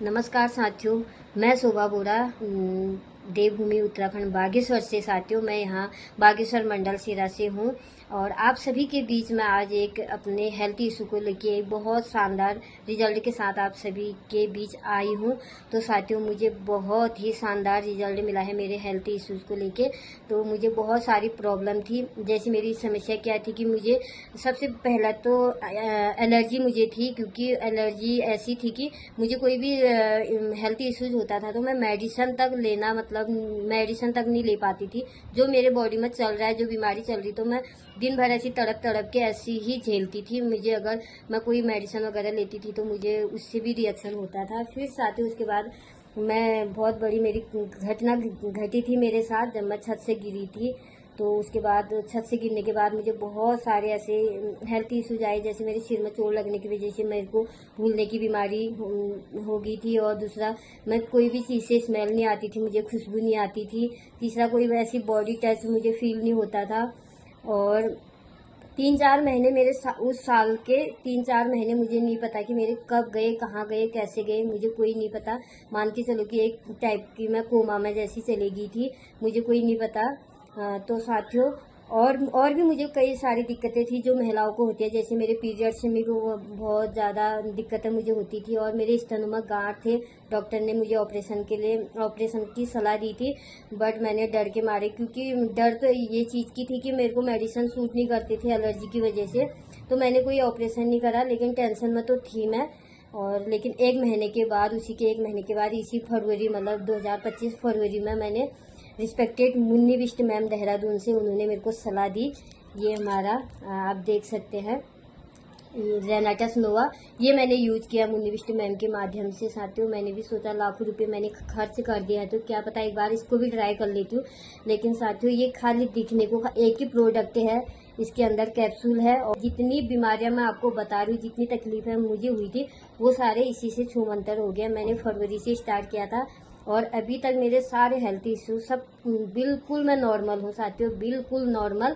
नमस्कार साथियों, मैं शोभा बोरा देवभूमि उत्तराखंड बागेश्वर से। साथियों, मैं यहाँ बागेश्वर मंडल सिरा से हूँ और आप सभी के बीच में आज एक अपने हेल्थ इशू को लेके बहुत शानदार रिजल्ट के साथ आप सभी के बीच आई हूँ। तो साथियों, मुझे बहुत ही शानदार रिजल्ट मिला है मेरे हेल्थ इश्यूज़ को लेके। तो मुझे बहुत सारी प्रॉब्लम थी। जैसे मेरी समस्या क्या थी कि मुझे सबसे पहला तो एलर्जी मुझे थी, क्योंकि एलर्जी ऐसी थी कि मुझे कोई भी हेल्थ इश्यूज होता था तो मैं मेडिसिन तक लेना, मतलब मेडिसिन तक नहीं ले पाती थी। जो मेरे बॉडी में चल रहा है, जो बीमारी चल रही, तो मैं दिन भर ऐसी तड़प तड़प के ऐसी ही झेलती थी। मुझे अगर मैं कोई मेडिसिन वगैरह लेती थी तो मुझे उससे भी रिएक्शन होता था। फिर साथ ही उसके बाद मैं बहुत बड़ी मेरी घटना घटी थी मेरे साथ, जब मैं छत से गिरी थी। तो उसके बाद छत से गिरने के बाद मुझे बहुत सारे ऐसे हेल्थ इश्यूज आए, जैसे मेरे सिर में चोट लगने की वजह से मेरे को भूलने की बीमारी हो गई थी। और दूसरा, मैं कोई भी चीज़ से स्मेल नहीं आती थी, मुझे खुशबू नहीं आती थी। तीसरा, कोई वैसी बॉडी टच मुझे फील नहीं होता था। और 3-4 महीने उस साल के 3-4 महीने मुझे नहीं पता कि मेरे कब गए, कहाँ गए, कैसे गए, मुझे कोई नहीं पता। मान के चलो कि एक टाइप की मैं कोमा में जैसी चली गई थी, मुझे कोई नहीं पता। तो साथियों, और भी मुझे कई सारी दिक्कतें थी जो महिलाओं को होती है। जैसे मेरे पीरियड्स में भी वो बहुत ज़्यादा दिक्कतें मुझे होती थी, और मेरे स्तनों में गांठ थे। डॉक्टर ने मुझे ऑपरेशन की सलाह दी थी, बट मैंने डर के मारे, क्योंकि डर तो ये चीज़ की थी कि मेरे को मेडिसिन सूट नहीं करती थी एलर्जी की वजह से। तो मैंने कोई ऑपरेशन नहीं करा, लेकिन टेंशन में तो थी मैं। और लेकिन उसी के 1 महीने के बाद, इसी फरवरी, मतलब 2025 फरवरी में, मैंने रिस्पेक्टेड मुन्नी बिष्ट मैम देहरादून से, उन्होंने मेरे को सलाह दी। ये हमारा आप देख सकते हैं, रेनाटस नोवा, ये मैंने यूज किया मुन्नी बिष्ट मैम के माध्यम से। साथियों, मैंने भी सोचा लाखों रुपए मैंने खर्च कर दिया है, तो क्या पता एक बार इसको भी ट्राई कर लेती हूँ। लेकिन साथियों, ये खाली दिखने को एक ही प्रोडक्ट है, इसके अंदर कैप्सूल है। और जितनी बीमारियां मैं आपको बता रही हूँ, जितनी तकलीफें मुझे हुई थी, वो सारे इसी से छूमंतर हो गया। मैंने फरवरी से स्टार्ट किया था और अभी तक मेरे सारे हेल्थ इश्यू सब बिल्कुल मैं नॉर्मल हूँ साथियों, बिल्कुल नॉर्मल।